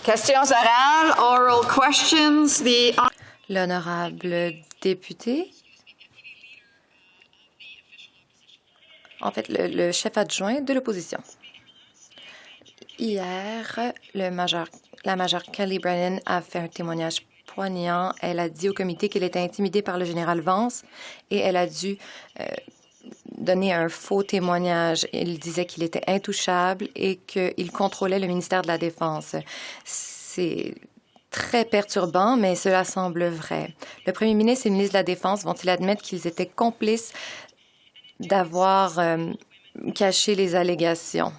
Questions orales, oral questions. L'honorable député. En fait, le chef adjoint de l'opposition. Hier, la majeure Kelly Brennan a fait un témoignage poignant. Elle a dit au comité qu'elle était intimidée par le général Vance et elle a dû donner un faux témoignage. Il disait qu'il était intouchable et qu'il contrôlait le ministère de la Défense. C'est très perturbant, mais cela semble vrai. Le premier ministre et le ministre de la Défense vont-ils admettre qu'ils étaient complices d'avoir caché les allégations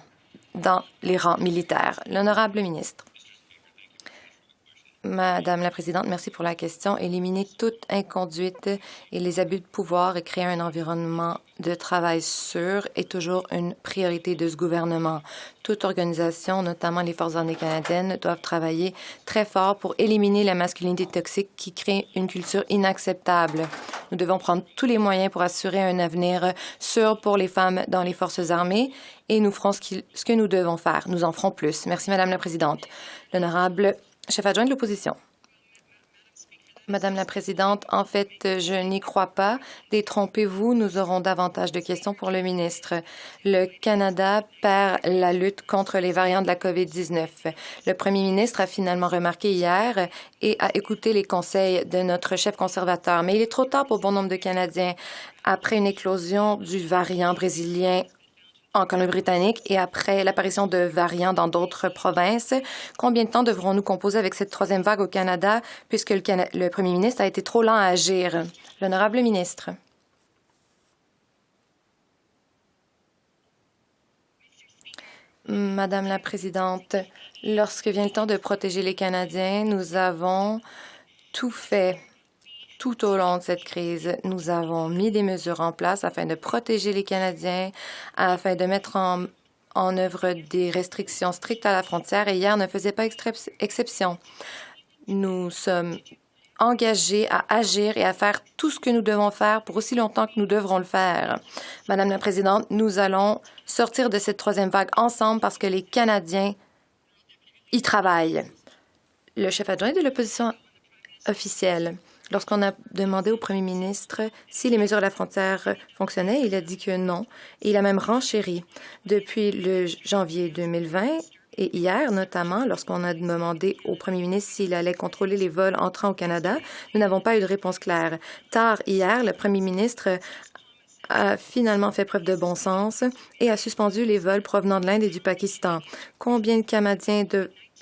dans les rangs militaires? L'honorable ministre. Madame la Présidente, merci pour la question. Éliminer toute inconduite et les abus de pouvoir et créer un environnement de travail sûr est toujours une priorité de ce gouvernement. Toute organisation, notamment les Forces armées canadiennes, doivent travailler très fort pour éliminer la masculinité toxique qui crée une culture inacceptable. Nous devons prendre tous les moyens pour assurer un avenir sûr pour les femmes dans les Forces armées et nous ferons ce que nous devons faire. Nous en ferons plus. Merci, Madame la Présidente. L'honorable chef adjoint de l'opposition. Madame la Présidente, en fait, je n'y crois pas. Détrompez-vous, nous aurons davantage de questions pour le ministre. Le Canada perd la lutte contre les variants de la COVID-19. Le premier ministre a finalement remarqué hier et a écouté les conseils de notre chef conservateur. Mais il est trop tard pour bon nombre de Canadiens. Après une éclosion du variant brésilien en Colombie-Britannique et après l'apparition de variants dans d'autres provinces, combien de temps devrons-nous composer avec cette troisième vague au Canada puisque le premier ministre a été trop lent à agir? L'honorable ministre. Madame la Présidente, lorsque vient le temps de protéger les Canadiens, nous avons tout fait. Tout au long de cette crise, nous avons mis des mesures en place afin de protéger les Canadiens, afin de mettre en œuvre des restrictions strictes à la frontière et hier ne faisait pas exception. Nous sommes engagés à agir et à faire tout ce que nous devons faire pour aussi longtemps que nous devrons le faire. Madame la Présidente, nous allons sortir de cette troisième vague ensemble parce que les Canadiens y travaillent. Le chef adjoint de l'opposition officielle. Lorsqu'on a demandé au premier ministre si les mesures à la frontière fonctionnaient, il a dit que non. Et il a même renchéri. Depuis le janvier 2020 et hier, notamment, lorsqu'on a demandé au premier ministre s'il allait contrôler les vols entrant au Canada, nous n'avons pas eu de réponse claire. Tard hier, le premier ministre a finalement fait preuve de bon sens et a suspendu les vols provenant de l'Inde et du Pakistan. Combien de Canadiens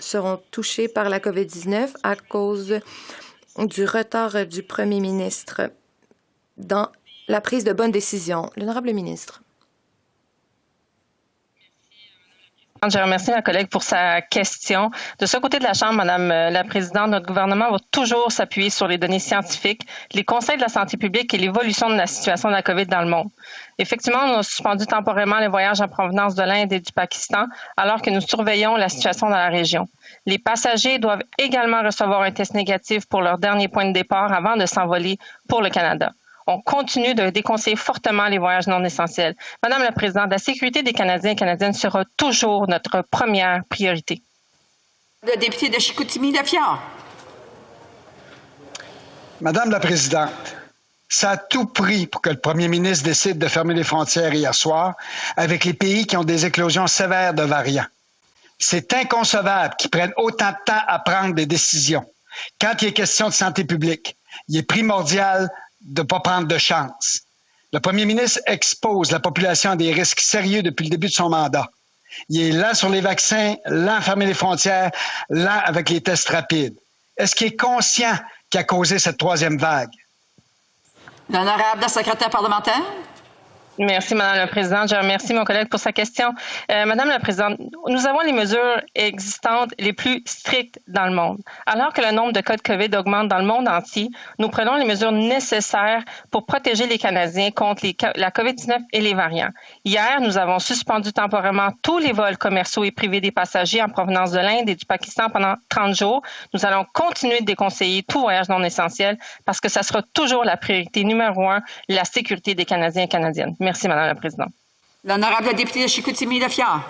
seront touchés par la COVID-19 à cause du retard du premier ministre dans la prise de bonnes décisions? L'honorable ministre. Je remercie ma collègue pour sa question. De ce côté de la Chambre, Madame la Présidente, notre gouvernement va toujours s'appuyer sur les données scientifiques, les conseils de la santé publique et l'évolution de la situation de la COVID dans le monde. Effectivement, on a suspendu temporairement les voyages en provenance de l'Inde et du Pakistan alors que nous surveillons la situation dans la région. Les passagers doivent également recevoir un test négatif pour leur dernier point de départ avant de s'envoler pour le Canada. On continue de déconseiller fortement les voyages non essentiels. Madame la Présidente, la sécurité des Canadiens et Canadiennes sera toujours notre première priorité. Le député de Chicoutimi-Lafleur. Madame la Présidente, ça a tout pris pour que le premier ministre décide de fermer les frontières hier soir avec les pays qui ont des éclosions sévères de variants. C'est inconcevable qu'ils prennent autant de temps à prendre des décisions. Quand il est question de santé publique, il est primordial de ne pas prendre de chance. Le premier ministre expose la population à des risques sérieux depuis le début de son mandat. Il est lent sur les vaccins, lent à fermer les frontières, lent avec les tests rapides. Est-ce qu'il est conscient qui a causé cette troisième vague? L'honorable secrétaire parlementaire. Merci, Madame la Présidente. Je remercie mon collègue pour sa question. Madame la Présidente, nous avons les mesures existantes les plus strictes dans le monde. Alors que le nombre de cas de COVID augmente dans le monde entier, nous prenons les mesures nécessaires pour protéger les Canadiens contre la COVID-19 et les variants. Hier, nous avons suspendu temporairement tous les vols commerciaux et privés des passagers en provenance de l'Inde et du Pakistan pendant 30 jours. Nous allons continuer de déconseiller tout voyage non essentiel parce que ça sera toujours la priorité numéro 1, la sécurité des Canadiens et Canadiennes. Merci, Madame la Présidente. L'honorable député de Chicoutimi-Lafleur.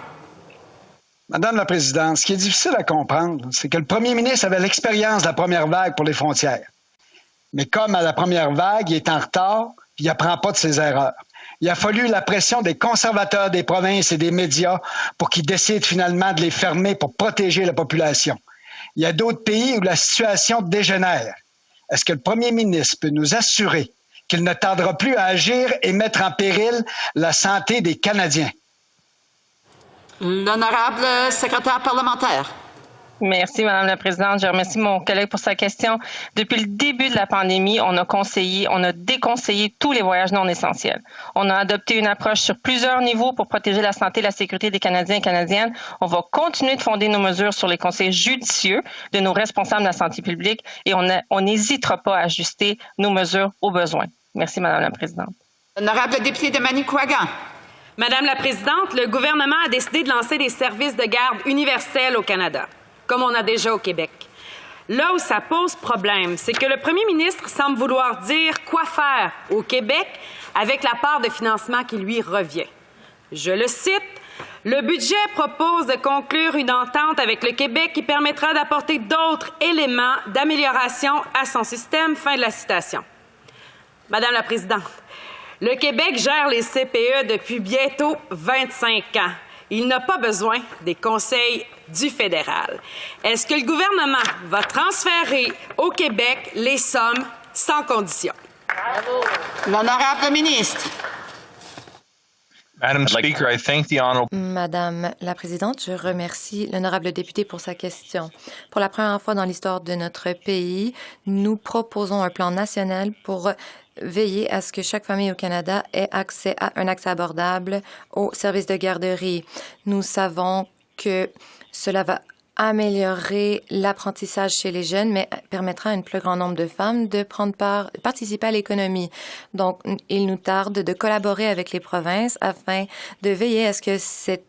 Madame la Présidente, ce qui est difficile à comprendre, c'est que le premier ministre avait l'expérience de la première vague pour les frontières. Mais comme à la première vague, il est en retard, puis il n'apprend pas de ses erreurs. Il a fallu la pression des conservateurs des provinces et des médias pour qu'ils décident finalement de les fermer pour protéger la population. Il y a d'autres pays où la situation dégénère. Est-ce que le premier ministre peut nous assurer qu'il ne tardera plus à agir et mettre en péril la santé des Canadiens? L'honorable secrétaire parlementaire. Merci, Madame la Présidente. Je remercie mon collègue pour sa question. Depuis le début de la pandémie, on a déconseillé tous les voyages non essentiels. On a adopté une approche sur plusieurs niveaux pour protéger la santé et la sécurité des Canadiens et Canadiennes. On va continuer de fonder nos mesures sur les conseils judicieux de nos responsables de la santé publique et on n'hésitera pas à ajuster nos mesures aux besoins. Merci, Madame la Présidente. L'honorable député de Manicouagan. Madame la Présidente, le gouvernement a décidé de lancer des services de garde universels au Canada, comme on a déjà au Québec. Là où ça pose problème, c'est que le premier ministre semble vouloir dire quoi faire au Québec avec la part de financement qui lui revient. Je le cite, « Le budget propose de conclure une entente avec le Québec qui permettra d'apporter d'autres éléments d'amélioration à son système. » Fin de la citation. Madame la Présidente, le Québec gère les CPE depuis bientôt 25 ans. Il n'a pas besoin des conseils du fédéral. Est-ce que le gouvernement va transférer au Québec les sommes sans condition? L'honorable ministre. Madam Speaker, I thank the honorable. Madame la Présidente, je remercie l'honorable député pour sa question. Pour la première fois dans l'histoire de notre pays, nous proposons un plan national pour veiller à ce que chaque famille au Canada ait accès à un accès abordable aux services de garderie. Nous savons que cela va améliorer l'apprentissage chez les jeunes, mais permettra à un plus grand nombre de femmes de participer à l'économie. Donc, il nous tarde de collaborer avec les provinces afin de veiller à ce que cet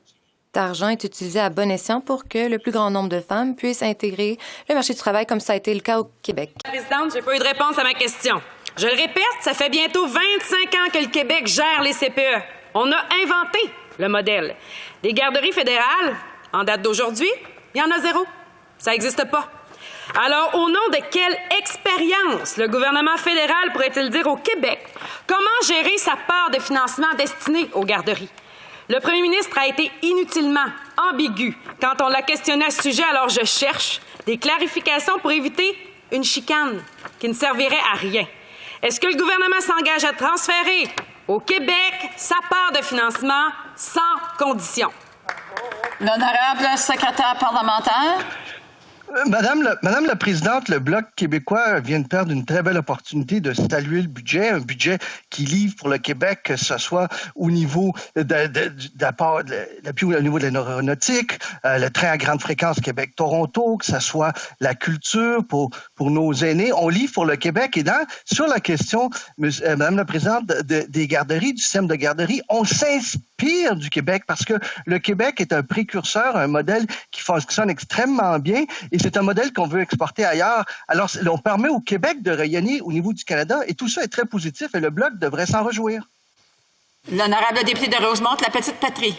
argent est utilisé à bon escient pour que le plus grand nombre de femmes puissent intégrer le marché du travail comme ça a été le cas au Québec. Madame la Présidente, j'ai pas eu de réponse à ma question. Je le répète, ça fait bientôt 25 ans que le Québec gère les CPE. On a inventé le modèle. Les garderies fédérales, en date d'aujourd'hui, il y en a zéro. Ça n'existe pas. Alors, au nom de quelle expérience le gouvernement fédéral pourrait-il dire au Québec comment gérer sa part de financement destinée aux garderies? Le premier ministre a été inutilement ambigu quand on l'a questionné à ce sujet, alors je cherche des clarifications pour éviter une chicane qui ne servirait à rien. Est-ce que le gouvernement s'engage à transférer au Québec sa part de financement sans condition? L'honorable secrétaire parlementaire. Madame la Présidente, le Bloc québécois vient de perdre une très belle opportunité de saluer le budget, un budget qui livre pour le Québec, que ce soit au niveau l'appui au niveau de l'aéronautique, le train à grande fréquence Québec-Toronto, que ce soit la culture pour nos aînés. On livre pour le Québec et sur la question, Madame la Présidente, des garderies, du système de garderie, on s'inspire du Québec parce que le Québec est un précurseur, un modèle qui fonctionne extrêmement bien et c'est un modèle qu'on veut exporter ailleurs. Alors, on permet au Québec de rayonner au niveau du Canada et tout ça est très positif et le Bloc devrait s'en réjouir. L'honorable député de Rosemont, la petite patrie.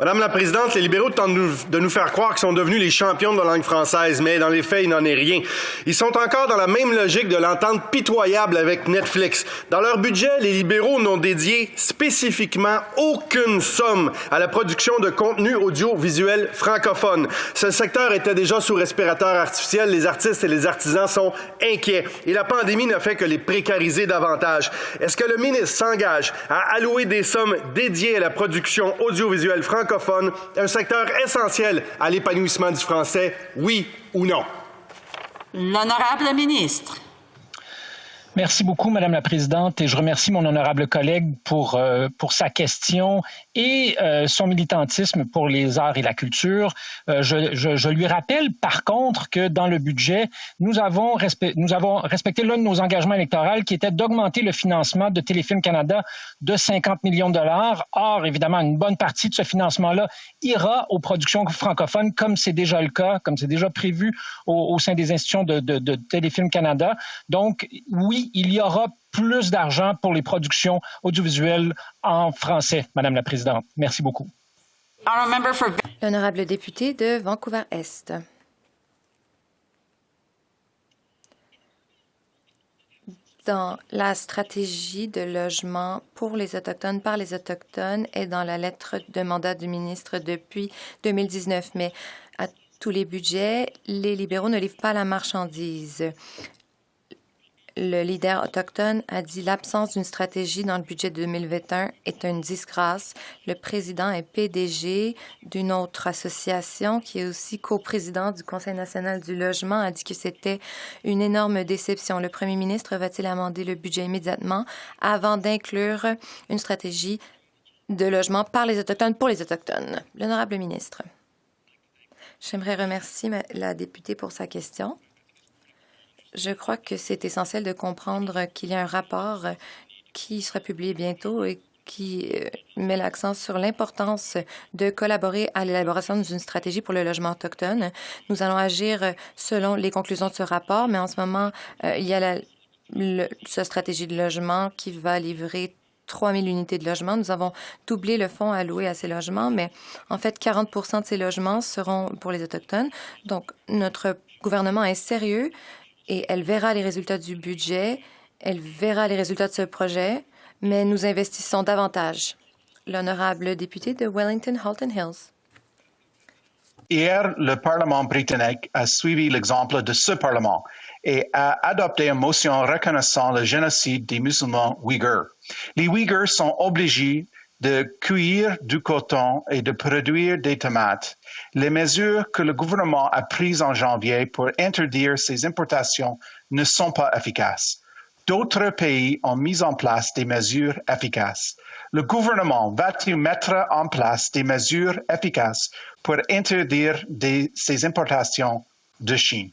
Madame la Présidente, les libéraux tentent de nous faire croire qu'ils sont devenus les champions de la langue française, mais dans les faits, il n'en est rien. Ils sont encore dans la même logique de l'entente pitoyable avec Netflix. Dans leur budget, les libéraux n'ont dédié spécifiquement aucune somme à la production de contenu audiovisuel francophone. Ce secteur était déjà sous respirateur artificiel. Les artistes et les artisans sont inquiets. Et la pandémie n'a fait que les précariser davantage. Est-ce que le ministre s'engage à allouer des sommes dédiées à la production audiovisuelle francophone, un secteur essentiel à l'épanouissement du français, oui ou non? L'honorable ministre. Merci beaucoup, Madame la Présidente, et je remercie mon honorable collègue pour sa question et son militantisme pour les arts et la culture. Je lui rappelle, par contre, que dans le budget, nous avons respecté l'un de nos engagements électoraux qui était d'augmenter le financement de Téléfilm Canada de 50 millions de dollars. Or, évidemment, une bonne partie de ce financement-là ira aux productions francophones, comme c'est déjà le cas, comme c'est déjà prévu au sein des institutions de Téléfilm Canada. Donc, oui, il y aura plus d'argent pour les productions audiovisuelles en français, Madame la Présidente. Merci beaucoup. Honourable member for L'honorable député de Vancouver-Est. Dans la stratégie de logement pour les Autochtones, par les Autochtones, et dans la lettre de mandat du ministre depuis 2019. Mais à tous les budgets, les libéraux ne livrent pas la marchandise. Le leader autochtone a dit l'absence d'une stratégie dans le budget de 2021 est une disgrâce. Le président est PDG d'une autre association qui est aussi coprésident du Conseil national du logement a dit que c'était une énorme déception. Le premier ministre va-t-il amender le budget immédiatement avant d'inclure une stratégie de logement par les Autochtones pour les Autochtones? L'honorable ministre. J'aimerais remercier la députée pour sa question. Je crois que c'est essentiel de comprendre qu'il y a un rapport qui sera publié bientôt et qui met l'accent sur l'importance de collaborer à l'élaboration d'une stratégie pour le logement autochtone. Nous allons agir selon les conclusions de ce rapport, mais en ce moment, il y a cette stratégie de logement qui va livrer 3 000 unités de logement. Nous avons doublé le fonds alloué à ces logements, mais en fait, 40 de ces logements seront pour les Autochtones. Donc, notre gouvernement est sérieux et elle verra les résultats du budget, elle verra les résultats de ce projet, mais nous investissons davantage. L'honorable député de Wellington-Halton Hills. Hier, le Parlement britannique a suivi l'exemple de ce Parlement et a adopté une motion reconnaissant le génocide des musulmans ouïghours. Les Ouïghours sont obligés de cueillir du coton et de produire des tomates. Les mesures que le gouvernement a prises en janvier pour interdire ces importations ne sont pas efficaces. D'autres pays ont mis en place des mesures efficaces. Le gouvernement va-t-il mettre en place des mesures efficaces pour interdire ces importations de Chine?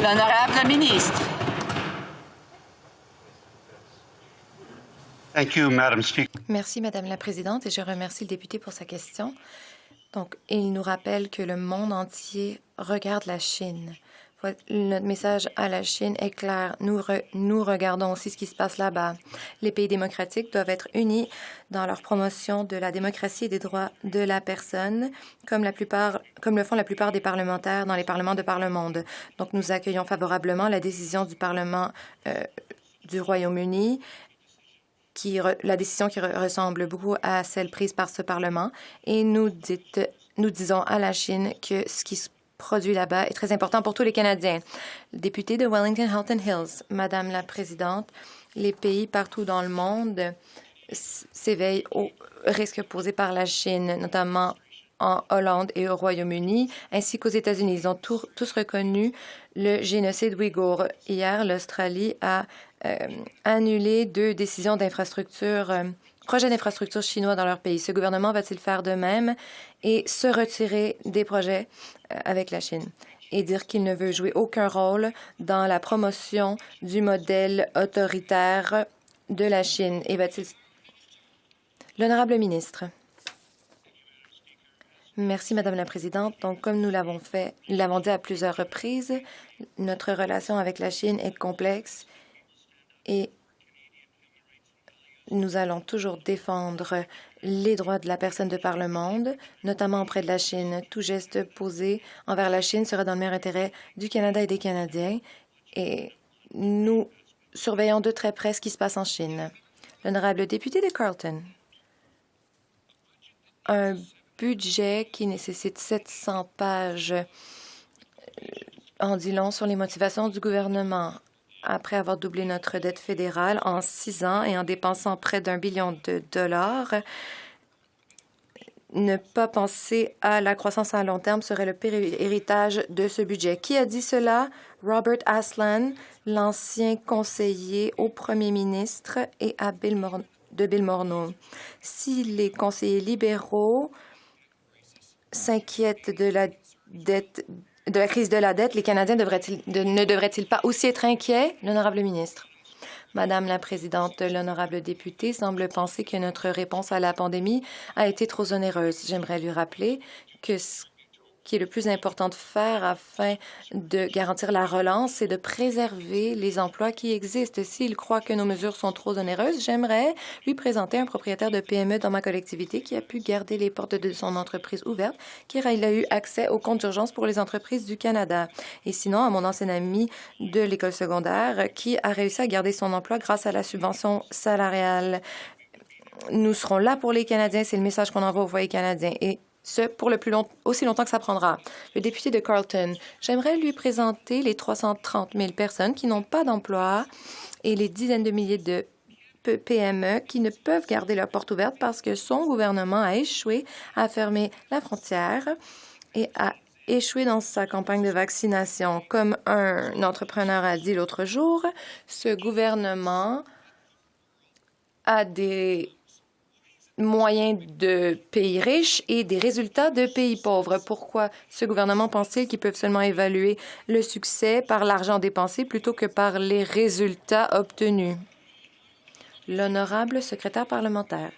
l'honorable ministre. Thank you, Madam Speaker. Merci, Madame la Présidente, et je remercie le député pour sa question. Donc, il nous rappelle que le monde entier regarde la Chine. Notre message à la Chine est clair. Nous regardons aussi ce qui se passe là-bas. Les pays démocratiques doivent être unis dans leur promotion de la démocratie et des droits de la personne, comme le font la plupart des parlementaires dans les parlements de par le monde. Donc, nous accueillons favorablement la décision du Parlement du Royaume-Uni, la décision qui ressemble beaucoup à celle prise par ce Parlement. Et nous disons à la Chine que ce qui se produit là-bas est très important pour tous les Canadiens. Le député de Wellington-Halton Hills, Madame la Présidente, les pays partout dans le monde s'éveillent aux risques posés par la Chine, notamment en Hollande et au Royaume-Uni, ainsi qu'aux États-Unis. Ils ont tous reconnu le génocide ouïghour. Hier, l'Australie a annulé 2 décisions d'infrastructure, projets d'infrastructure chinois dans leur pays. Ce gouvernement va-t-il faire de même et se retirer des projets avec la Chine et dire qu'il ne veut jouer aucun rôle dans la promotion du modèle autoritaire de la Chine? Et va-t-il... L'honorable ministre. Merci, Madame la Présidente. Donc, comme nous l'avons dit à plusieurs reprises, notre relation avec la Chine est complexe et nous allons toujours défendre les droits de la personne de par le monde, notamment auprès de la Chine. Tout geste posé envers la Chine sera dans le meilleur intérêt du Canada et des Canadiens et nous surveillons de très près ce qui se passe en Chine. L'honorable député de Carleton. Un budget qui nécessite 700 pages en dit long sur les motivations du gouvernement. Après avoir doublé notre dette fédérale en 6 ans et en dépensant près d'1 billion de dollars, ne pas penser à la croissance à long terme serait le pire héritage de ce budget. Qui a dit cela? Robert Aslan, l'ancien conseiller au premier ministre et à Bill Morneau. Si les conseillers libéraux s'inquiètent de la crise de la dette, les Canadiens ne devraient-ils pas aussi être inquiets? L'honorable ministre. Madame la Présidente, l'honorable député semble penser que notre réponse à la pandémie a été trop onéreuse. J'aimerais lui rappeler que ce qui est le plus important de faire afin de garantir la relance, c'est de préserver les emplois qui existent. S'il croit que nos mesures sont trop onéreuses, j'aimerais lui présenter un propriétaire de PME dans ma collectivité qui a pu garder les portes de son entreprise ouvertes, car il a eu accès au compte d'urgence pour les entreprises du Canada. Et sinon, à mon ancien ami de l'école secondaire qui a réussi à garder son emploi grâce à la subvention salariale. Nous serons là pour les Canadiens, c'est le message qu'on envoie aux foyers canadiens. Et ce, pour aussi longtemps que ça prendra. Le député de Carleton, j'aimerais lui présenter les 330 000 personnes qui n'ont pas d'emploi et les dizaines de milliers de PME qui ne peuvent garder leur porte ouverte parce que son gouvernement a échoué à fermer la frontière et a échoué dans sa campagne de vaccination. Comme un entrepreneur a dit l'autre jour, ce gouvernement a des moyens de pays riches et des résultats de pays pauvres. Pourquoi ce gouvernement pense-t-il qu'ils peuvent seulement évaluer le succès par l'argent dépensé plutôt que par les résultats obtenus? L'honorable secrétaire parlementaire.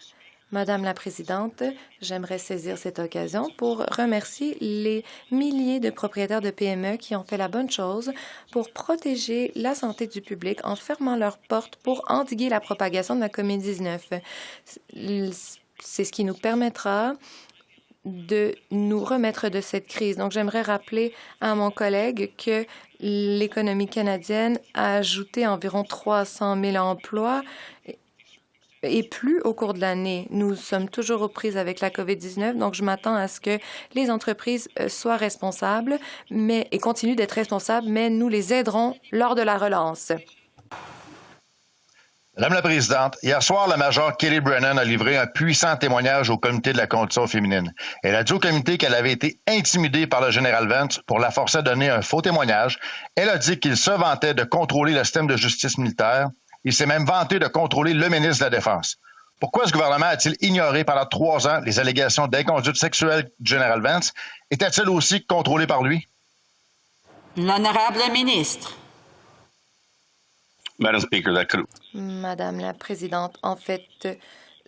Madame la Présidente, j'aimerais saisir cette occasion pour remercier les milliers de propriétaires de PME qui ont fait la bonne chose pour protéger la santé du public en fermant leurs portes pour endiguer la propagation de la COVID-19. C'est ce qui nous permettra de nous remettre de cette crise. Donc, j'aimerais rappeler à mon collègue que l'économie canadienne a ajouté environ 300 000 emplois et plus au cours de l'année. Nous sommes toujours aux prises avec la COVID-19, donc je m'attends à ce que les entreprises soient responsables et continuent d'être responsables, mais nous les aiderons lors de la relance. Madame la Présidente, hier soir, la majeure Kelly Brennan a livré un puissant témoignage au Comité de la condition féminine. Elle a dit au comité qu'elle avait été intimidée par le général Vance pour la forcer à donner un faux témoignage. Elle a dit qu'il se vantait de contrôler le système de justice militaire. Il s'est même vanté de contrôler le ministre de la Défense. Pourquoi ce gouvernement a-t-il ignoré pendant 3 ans les allégations d'inconduite sexuelle du général Vance? Était-il aussi contrôlé par lui? L'honorable ministre. Madame la Présidente, en fait,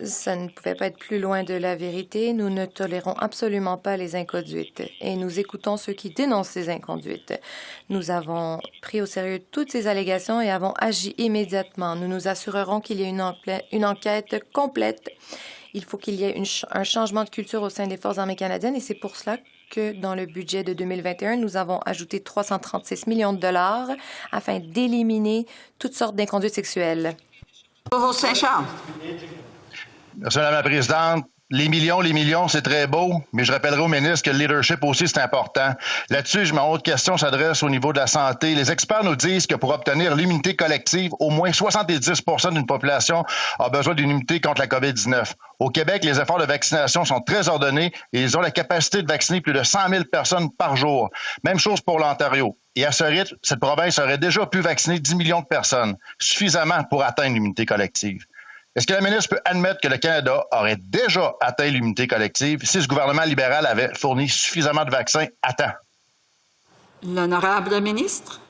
ça ne pouvait pas être plus loin de la vérité. Nous ne tolérons absolument pas les inconduites et nous écoutons ceux qui dénoncent ces inconduites. Nous avons pris au sérieux toutes ces allégations et avons agi immédiatement. Nous nous assurerons qu'il y ait une enquête complète. Il faut qu'il y ait un changement de culture au sein des Forces armées canadiennes et c'est pour cela que dans le budget de 2021, nous avons ajouté 336 millions de dollars afin d'éliminer toutes sortes d'inconduites sexuelles. Saint-Charles. Merci, Madame la Présidente. Les millions, c'est très beau, mais je rappellerai au ministre que le leadership aussi, c'est important. Là-dessus, ma autre question s'adresse au niveau de la santé. Les experts nous disent que pour obtenir l'immunité collective, au moins 70 % d'une population a besoin d'une immunité contre la COVID-19. Au Québec, les efforts de vaccination sont très ordonnés et ils ont la capacité de vacciner plus de 100 000 personnes par jour. Même chose pour l'Ontario. Et à ce rythme, cette province aurait déjà pu vacciner 10 millions de personnes, suffisamment pour atteindre l'immunité collective. Est-ce que la ministre peut admettre que le Canada aurait déjà atteint l'immunité collective si ce gouvernement libéral avait fourni suffisamment de vaccins à temps? L'honorable ministre.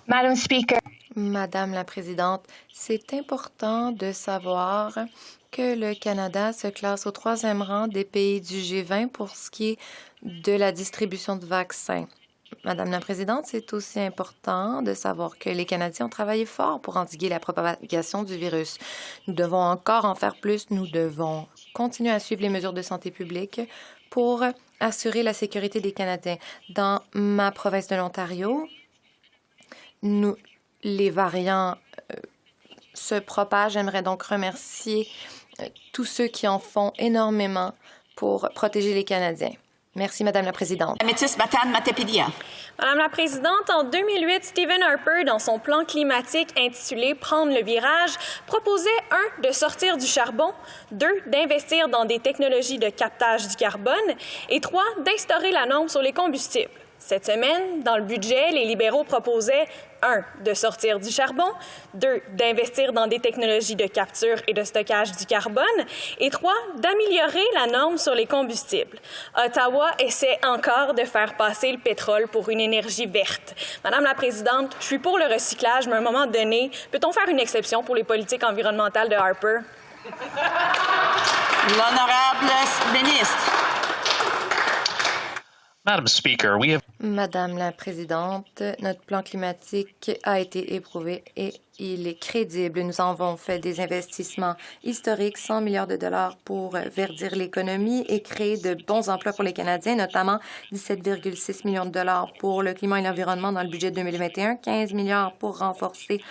Madam Speaker. Madame la Présidente, c'est important de savoir que le Canada se classe au 3e rang des pays du G20 pour ce qui est de la distribution de vaccins. Madame la Présidente, c'est aussi important de savoir que les Canadiens ont travaillé fort pour endiguer la propagation du virus. Nous devons encore en faire plus. Nous devons continuer à suivre les mesures de santé publique pour assurer la sécurité des Canadiens. Dans ma province de l'Ontario, les variants se propagent. J'aimerais donc remercier tous ceux qui en font énormément pour protéger les Canadiens. Merci, Madame la Présidente. La métisse Matane Matapédia. Madame la Présidente, en 2008, Stephen Harper, dans son plan climatique intitulé « Prendre le virage », proposait 1. de sortir du charbon, 2. d'investir dans des technologies de captage du carbone et 3. d'instaurer la norme sur les combustibles. Cette semaine, dans le budget, les libéraux proposaient 1. de sortir du charbon, 2. d'investir dans des technologies de capture et de stockage du carbone et 3. d'améliorer la norme sur les combustibles. Ottawa essaie encore de faire passer le pétrole pour une énergie verte. Madame la Présidente, je suis pour le recyclage, mais à un moment donné, peut-on faire une exception pour les politiques environnementales de Harper? L'honorable ministre. Madame la Présidente, notre plan climatique a été éprouvé et il est crédible. Nous avons fait des investissements historiques, 100 milliards de dollars pour verdir l'économie et créer de bons emplois pour les Canadiens, notamment 17,6 millions de dollars pour le climat et l'environnement dans le budget 2021, 15 milliards pour renforcer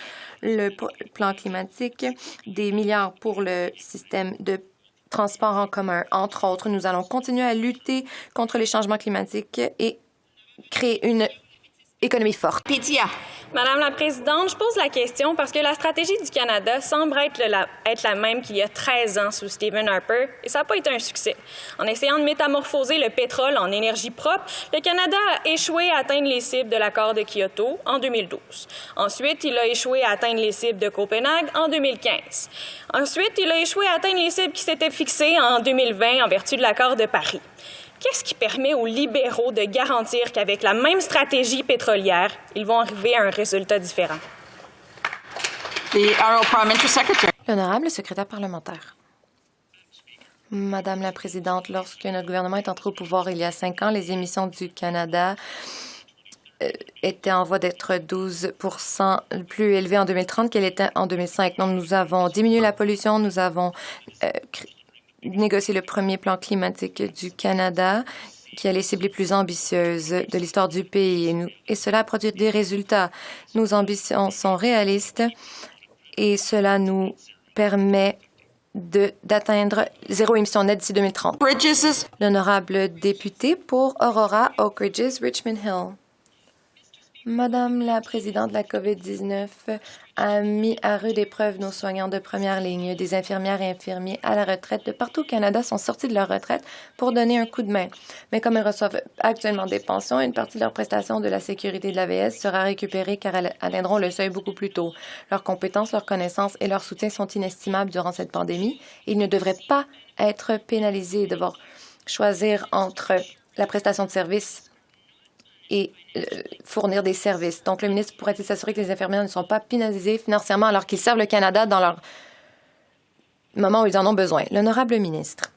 le plan climatique, des milliards pour le système de transport en commun. Entre autres, nous allons continuer à lutter contre les changements climatiques et créer une économie forte. Pétia. Madame la Présidente, je pose la question parce que la stratégie du Canada semble être la même qu'il y a 13 ans sous Stephen Harper et ça n'a pas été un succès. En essayant de métamorphoser le pétrole en énergie propre, le Canada a échoué à atteindre les cibles de l'accord de Kyoto en 2012. Ensuite, il a échoué à atteindre les cibles de Copenhague en 2015. Ensuite, il a échoué à atteindre les cibles qui s'étaient fixées en 2020 en vertu de l'accord de Paris. Qu'est-ce qui permet aux libéraux de garantir qu'avec la même stratégie pétrolière, ils vont arriver à un résultat différent? L'honorable secrétaire parlementaire. Madame la Présidente, lorsque notre gouvernement est entré au pouvoir il y a 5 ans, les émissions du Canada étaient en voie d'être 12 % plus élevées en 2030 qu'elles étaient en 2005. Donc, nous avons diminué la pollution, nous avons négocier le premier plan climatique du Canada qui a les cibles les plus ambitieuses de l'histoire du pays. Et cela a produit des résultats. Nos ambitions sont réalistes et cela nous permet d'atteindre zéro émission nette d'ici 2030. L'honorable député pour Aurora, Oak Ridges, Richmond Hill. Madame la Présidente, la COVID-19 a mis à rude épreuve nos soignants de première ligne. Des infirmières et infirmiers à la retraite de partout au Canada sont sortis de leur retraite pour donner un coup de main. Mais comme ils reçoivent actuellement des pensions, une partie de leurs prestations de la sécurité de l'AVS sera récupérée car elles atteindront le seuil beaucoup plus tôt. Leurs compétences, leurs connaissances et leur soutien sont inestimables durant cette pandémie. Ils ne devraient pas être pénalisés et devoir choisir entre la prestation de service et fournir des services. Donc, le ministre pourrait-il s'assurer que les infirmières ne sont pas pénalisées financièrement alors qu'ils servent le Canada dans leur moment où ils en ont besoin? L'honorable ministre.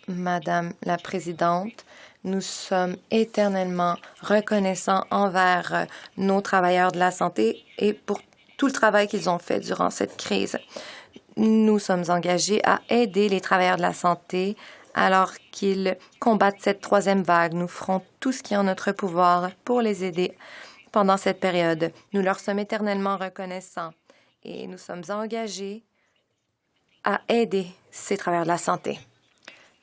Madame la Présidente, nous sommes éternellement reconnaissants envers nos travailleurs de la santé et pour tout le travail qu'ils ont fait durant cette crise. Nous sommes engagés à aider les travailleurs de la santé alors qu'ils combattent cette troisième vague. Nous ferons tout ce qui est en notre pouvoir pour les aider pendant cette période. Nous leur sommes éternellement reconnaissants et nous sommes engagés à aider ces travailleurs de la santé.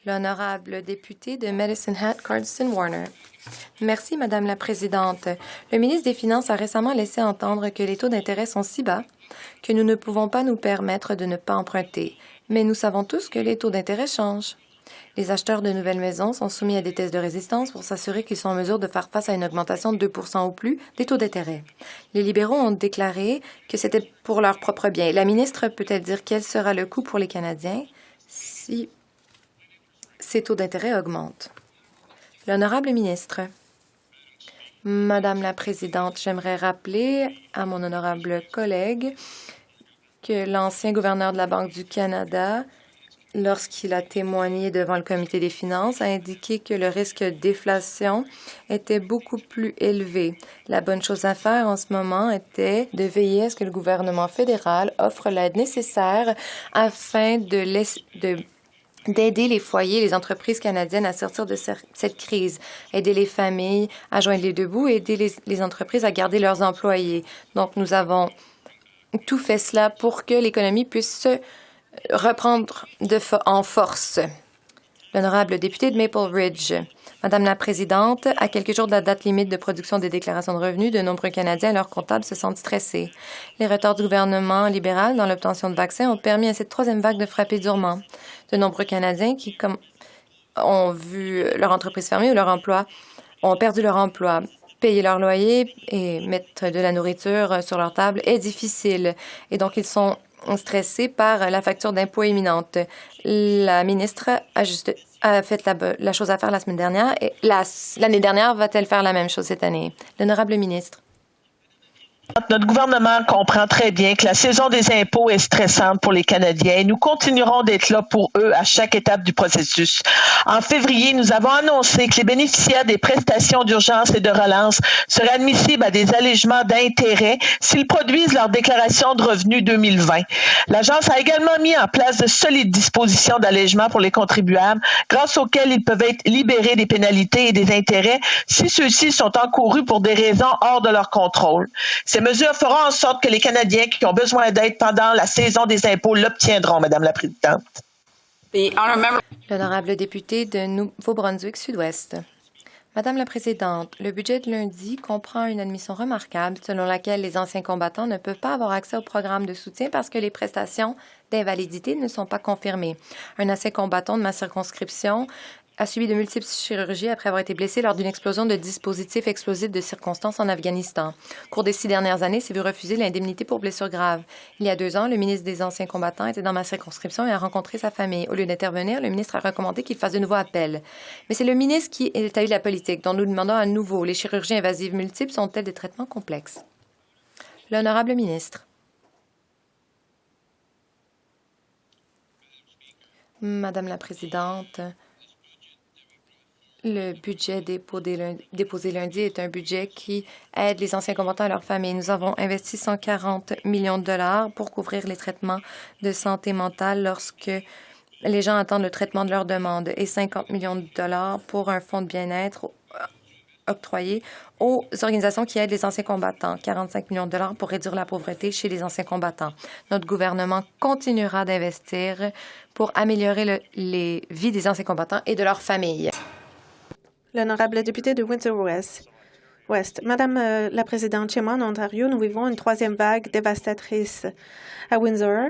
L'honorable député de Medicine Hat, Cardston Warner. Merci, Madame la Présidente. Le ministre des Finances a récemment laissé entendre que les taux d'intérêt sont si bas que nous ne pouvons pas nous permettre de ne pas emprunter. Mais nous savons tous que les taux d'intérêt changent. Les acheteurs de nouvelles maisons sont soumis à des tests de résistance pour s'assurer qu'ils sont en mesure de faire face à une augmentation de 2 % ou plus des taux d'intérêt. Les libéraux ont déclaré que c'était pour leur propre bien. La ministre peut-elle dire quel sera le coût pour les Canadiens si ces taux d'intérêt augmentent? L'honorable ministre. Madame la Présidente, j'aimerais rappeler à mon honorable collègue que l'ancien gouverneur de la Banque du Canada, lorsqu'il a témoigné devant le Comité des finances, a indiqué que le risque de déflation était beaucoup plus élevé. La bonne chose à faire en ce moment était de veiller à ce que le gouvernement fédéral offre l'aide nécessaire afin d'aider les foyers, les entreprises canadiennes à sortir de cette crise, aider les familles à joindre les deux bouts et aider les entreprises à garder leurs employés. Donc, nous avons tout fait cela pour que l'économie puisse se reprendre en force. L'honorable député de Maple Ridge. Madame la Présidente, à quelques jours de la date limite de production des déclarations de revenus, de nombreux Canadiens et leurs comptables se sentent stressés. Les retards du gouvernement libéral dans l'obtention de vaccins ont permis à cette troisième vague de frapper durement. De nombreux Canadiens qui ont vu leur entreprise fermer ou leur emploi ont perdu leur emploi. Payer leur loyer et mettre de la nourriture sur leur table est difficile. Et donc, ils sont stressés par la facture d'impôt imminente. La ministre a fait la chose à faire la semaine dernière et l'année dernière va-t-elle faire la même chose cette année? L'honorable ministre. Notre gouvernement comprend très bien que la saison des impôts est stressante pour les Canadiens et nous continuerons d'être là pour eux à chaque étape du processus. En février, nous avons annoncé que les bénéficiaires des prestations d'urgence et de relance seraient admissibles à des allégements d'intérêts s'ils produisent leur déclaration de revenus 2020. L'Agence a également mis en place de solides dispositions d'allègement pour les contribuables, grâce auxquelles ils peuvent être libérés des pénalités et des intérêts si ceux-ci sont encourus pour des raisons hors de leur contrôle. Ces mesures feront en sorte que les Canadiens qui ont besoin d'aide pendant la saison des impôts l'obtiendront, Madame la Présidente. L'honorable député de Nouveau-Brunswick-Sud-Ouest. Madame la Présidente, le budget de lundi comprend une admission remarquable selon laquelle les anciens combattants ne peuvent pas avoir accès au programme de soutien parce que les prestations d'invalidité ne sont pas confirmées. Un ancien combattant de ma circonscription a subi de multiples chirurgies après avoir été blessé lors d'une explosion de dispositifs explosifs de circonstance en Afghanistan. Au cours des 6 dernières années, s'est vu refuser l'indemnité pour blessures graves. Il y a 2 ans, le ministre des Anciens combattants était dans ma circonscription et a rencontré sa famille. Au lieu d'intervenir, le ministre a recommandé qu'il fasse de nouveau appel. Mais c'est le ministre qui établit la politique, dont nous demandons à nouveau. Les chirurgies invasives multiples sont-elles des traitements complexes? L'honorable ministre. Madame la Présidente, le budget déposé lundi est un budget qui aide les anciens combattants et leurs familles. Nous avons investi 140 millions de dollars pour couvrir les traitements de santé mentale lorsque les gens attendent le traitement de leur demande et 50 millions de dollars pour un fonds de bien-être octroyé aux organisations qui aident les anciens combattants, 45 millions de dollars pour réduire la pauvreté chez les anciens combattants. Notre gouvernement continuera d'investir pour améliorer les vies des anciens combattants et de leurs familles. L'honorable député de Windsor-West. Madame la Présidente, chez moi en Ontario, nous vivons une 3e vague dévastatrice. À Windsor,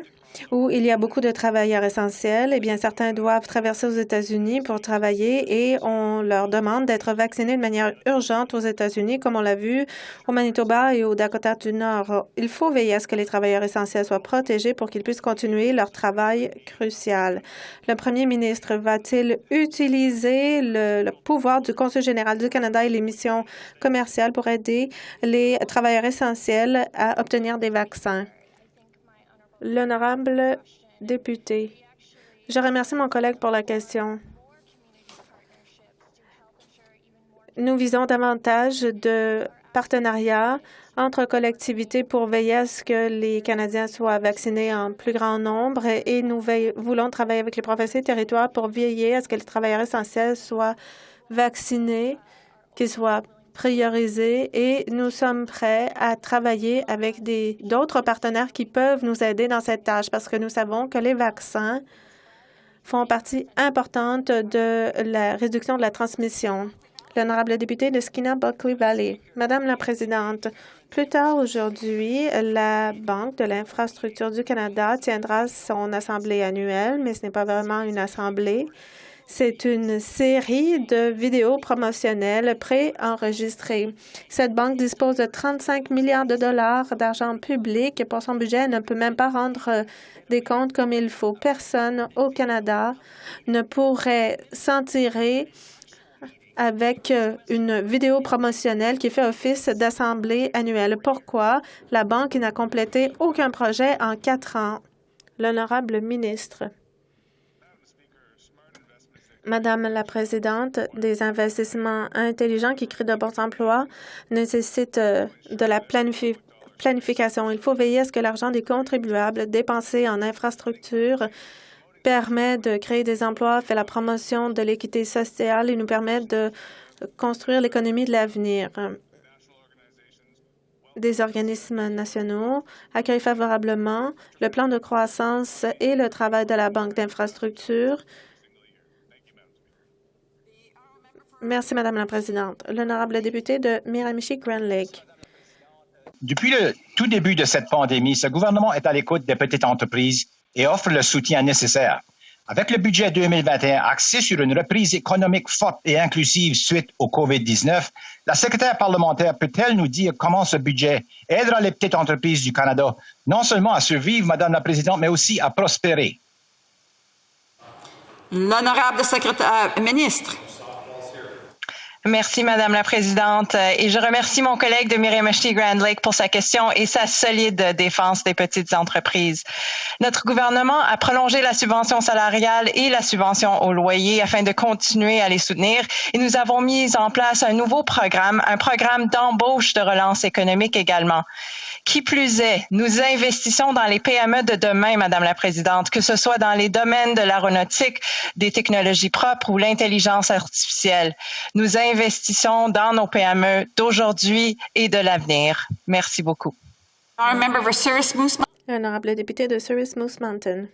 où il y a beaucoup de travailleurs essentiels, eh bien, certains doivent traverser aux États-Unis pour travailler et on leur demande d'être vaccinés de manière urgente aux États-Unis, comme on l'a vu au Manitoba et au Dakota du Nord. Il faut veiller à ce que les travailleurs essentiels soient protégés pour qu'ils puissent continuer leur travail crucial. Le premier ministre va-t-il utiliser le pouvoir du Conseil général du Canada et les missions commerciales pour aider les travailleurs essentiels à obtenir des vaccins? L'honorable député. Je remercie mon collègue pour la question. Nous visons davantage de partenariats entre collectivités pour veiller à ce que les Canadiens soient vaccinés en plus grand nombre et nous voulons travailler avec les provinces et territoires pour veiller à ce que les travailleurs essentiels soient vaccinés, qu'ils soient priorisés et nous sommes prêts à travailler avec d'autres partenaires qui peuvent nous aider dans cette tâche parce que nous savons que les vaccins font partie importante de la réduction de la transmission. L'honorable député de Skinner-Buckley Valley. Madame la Présidente, plus tard aujourd'hui, la Banque de l'infrastructure du Canada tiendra son assemblée annuelle, mais ce n'est pas vraiment une assemblée. C'est une série de vidéos promotionnelles préenregistrées. Cette banque dispose de 35 milliards de dollars d'argent public et pour son budget, elle ne peut même pas rendre des comptes comme il faut. Personne au Canada ne pourrait s'en tirer avec une vidéo promotionnelle qui fait office d'assemblée annuelle. Pourquoi la banque n'a complété aucun projet en 4 ans? L'honorable ministre. Madame la Présidente, des investissements intelligents qui créent de bons emplois nécessitent de la planification. Il faut veiller à ce que l'argent des contribuables dépensé en infrastructure permet de créer des emplois, fait la promotion de l'équité sociale et nous permet de construire l'économie de l'avenir. Des organismes nationaux accueillent favorablement le plan de croissance et le travail de la Banque d'infrastructure. Merci, Madame la Présidente. L'honorable député de Miramichi-Grand Lake. Depuis le tout début de cette pandémie, ce gouvernement est à l'écoute des petites entreprises et offre le soutien nécessaire. Avec le budget 2021 axé sur une reprise économique forte et inclusive suite au COVID-19, la secrétaire parlementaire peut-elle nous dire comment ce budget aidera les petites entreprises du Canada, non seulement à survivre, Madame la Présidente, mais aussi à prospérer? L'honorable secrétaire ministre. Merci, Madame la Présidente. Et je remercie mon collègue de Miramichi-Grand Lake pour sa question et sa solide défense des petites entreprises. Notre gouvernement a prolongé la subvention salariale et la subvention au loyer afin de continuer à les soutenir. Et nous avons mis en place un nouveau programme, un programme d'embauche de relance économique également. Qui plus est, nous investissons dans les PME de demain, Madame la Présidente, que ce soit dans les domaines de l'aéronautique, des technologies propres ou l'intelligence artificielle. Nous investissons dans nos PME d'aujourd'hui et de l'avenir. Merci beaucoup. Honorable député de Souris Moose Mountain.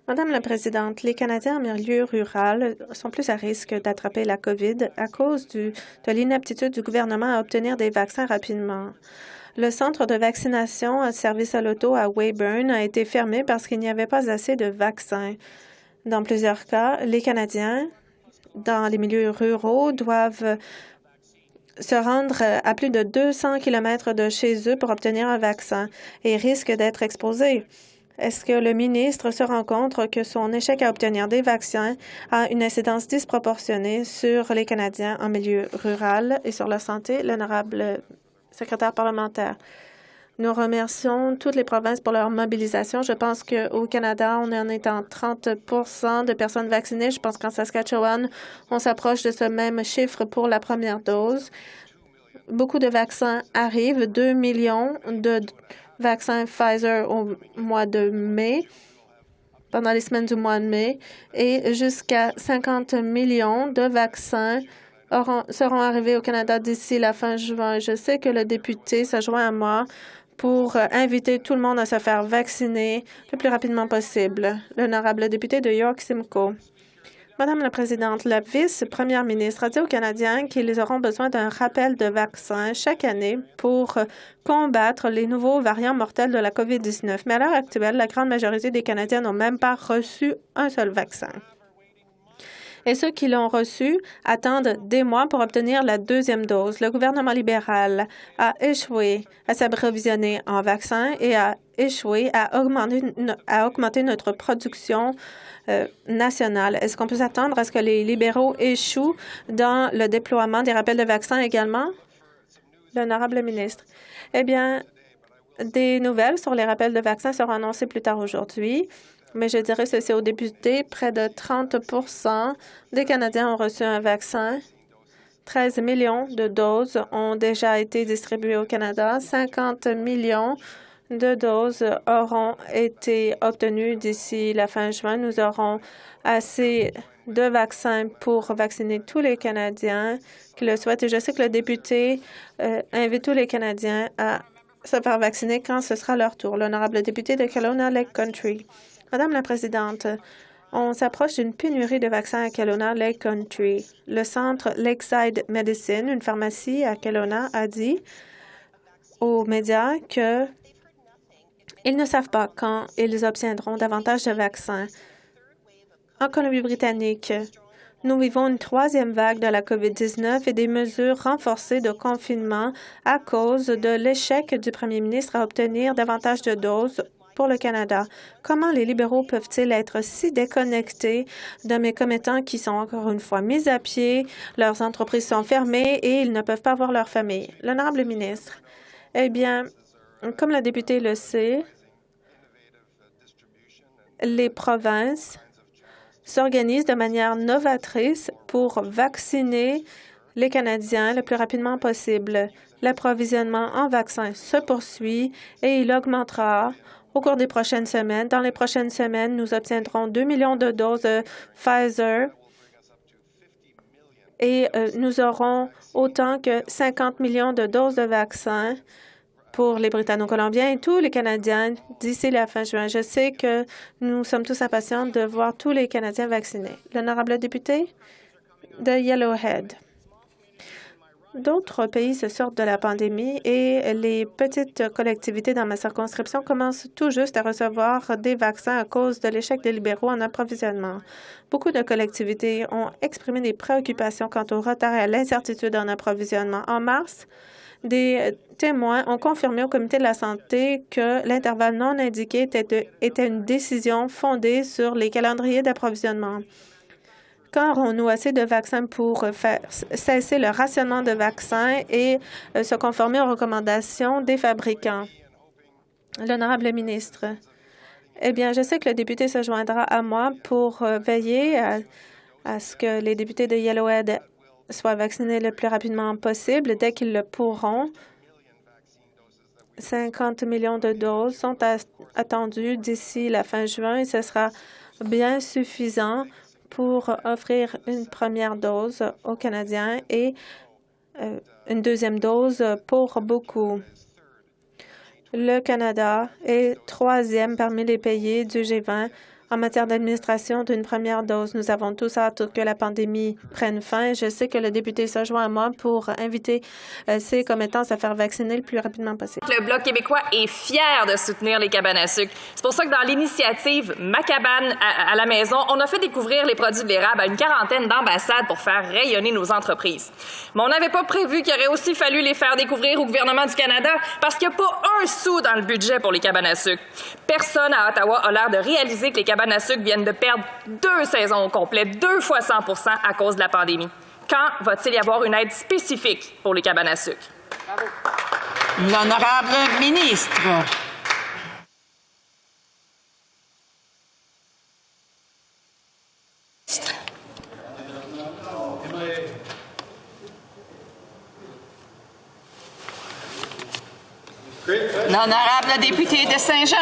Madame la Présidente, les Canadiens en milieu rural sont plus à risque d'attraper la COVID à cause de l'inaptitude du gouvernement à obtenir des vaccins rapidement. Le centre de vaccination à service à l'auto à Weyburn a été fermé parce qu'il n'y avait pas assez de vaccins. Dans plusieurs cas, les Canadiens dans les milieux ruraux doivent se rendre à plus de 200 km de chez eux pour obtenir un vaccin et risquent d'être exposés. Est-ce que le ministre se rend compte que son échec à obtenir des vaccins a une incidence disproportionnée sur les Canadiens en milieu rural et sur la santé? L'honorable secrétaire parlementaire. Nous remercions toutes les provinces pour leur mobilisation. Je pense qu'au Canada, on en est en 30 de personnes vaccinées. Je pense qu'en Saskatchewan, on s'approche de ce même chiffre pour la première dose. Beaucoup de vaccins arrivent, 2 millions de vaccins Pfizer au mois de mai, pendant les semaines du mois de mai, et jusqu'à 50 millions de vaccins seront arrivés au Canada d'ici la fin juin. Je sais que le député se joint à moi pour inviter tout le monde à se faire vacciner le plus rapidement possible. L'honorable député de York-Simcoe. Madame la Présidente, la vice-première ministre a dit aux Canadiens qu'ils auront besoin d'un rappel de vaccins chaque année pour combattre les nouveaux variants mortels de la COVID-19. Mais à l'heure actuelle, la grande majorité des Canadiens n'ont même pas reçu un seul vaccin. Et ceux qui l'ont reçu attendent des mois pour obtenir la deuxième dose. Le gouvernement libéral a échoué à s'approvisionner en vaccins et a échoué à augmenter notre production nationale. Est-ce qu'on peut s'attendre à ce que les libéraux échouent dans le déploiement des rappels de vaccins également? L'honorable ministre. Eh bien, des nouvelles sur les rappels de vaccins seront annoncées plus tard aujourd'hui. Mais je dirais ceci aux députés, près de 30 des Canadiens ont reçu un vaccin. 13 millions de doses ont déjà été distribuées au Canada. 50 millions de doses auront été obtenues d'ici la fin juin. Nous aurons assez de vaccins pour vacciner tous les Canadiens qui le souhaitent. Et je sais que le député invite tous les Canadiens à se faire vacciner quand ce sera leur tour. L'honorable député de Kelowna Lake Country. Madame la Présidente, on s'approche d'une pénurie de vaccins à Kelowna Lake Country. Le centre Lakeside Medicine, une pharmacie à Kelowna, a dit aux médias qu'ils ne savent pas quand ils obtiendront davantage de vaccins. En Colombie-Britannique, nous vivons une troisième vague de la COVID-19 et des mesures renforcées de confinement à cause de l'échec du premier ministre à obtenir davantage de doses pour le Canada. Comment les libéraux peuvent-ils être si déconnectés de mes commettants qui sont encore une fois mis à pied, leurs entreprises sont fermées et ils ne peuvent pas voir leur famille? L'honorable ministre. Eh bien, comme la députée le sait, les provinces s'organisent de manière novatrice pour vacciner les Canadiens le plus rapidement possible. L'approvisionnement en vaccins se poursuit et il augmentera au cours des prochaines semaines. Dans les prochaines semaines, nous obtiendrons 2 millions de doses de Pfizer et nous aurons autant que 50 millions de doses de vaccins pour les Britanno-Colombiens et tous les Canadiens d'ici la fin juin. Je sais que nous sommes tous impatients de voir tous les Canadiens vaccinés. L'honorable député de Yellowhead. D'autres pays se sortent de la pandémie et les petites collectivités dans ma circonscription commencent tout juste à recevoir des vaccins à cause de l'échec des libéraux en approvisionnement. Beaucoup de collectivités ont exprimé des préoccupations quant au retard et à l'incertitude en approvisionnement. En mars, des témoins ont confirmé au Comité de la santé que l'intervalle non indiqué était une décision fondée sur les calendriers d'approvisionnement. Quand aurons-nous assez de vaccins pour faire cesser le rationnement de vaccins et se conformer aux recommandations des fabricants? L'honorable ministre. Eh bien, je sais que le député se joindra à moi pour veiller à ce que les députés de Yellowhead soient vaccinés le plus rapidement possible dès qu'ils le pourront. 50 millions de doses sont attendues d'ici la fin juin et ce sera bien suffisant pour offrir une première dose aux Canadiens et une deuxième dose pour beaucoup. Le Canada est 3e parmi les pays du G20 en matière d'administration d'une première dose. Nous avons tous hâte que la pandémie prenne fin. Je sais que le député se joint à moi pour inviter ses commettants à faire vacciner le plus rapidement possible. Le Bloc québécois est fier de soutenir les cabanes à sucre. C'est pour ça que dans l'initiative Ma cabane à la maison, on a fait découvrir les produits de l'érable à une quarantaine d'ambassades pour faire rayonner nos entreprises. Mais on n'avait pas prévu qu'il aurait aussi fallu les faire découvrir au gouvernement du Canada parce qu'il n'y a pas un sou dans le budget pour les cabanes à sucre. Personne à Ottawa a l'air de réaliser que les cabanes à sucre viennent de perdre 2 saisons au complet, 2 fois 100 % à cause de la pandémie. Quand va-t-il y avoir une aide spécifique pour les cabanes à sucre? L'honorable ministre. L'honorable député de Saint-Jean.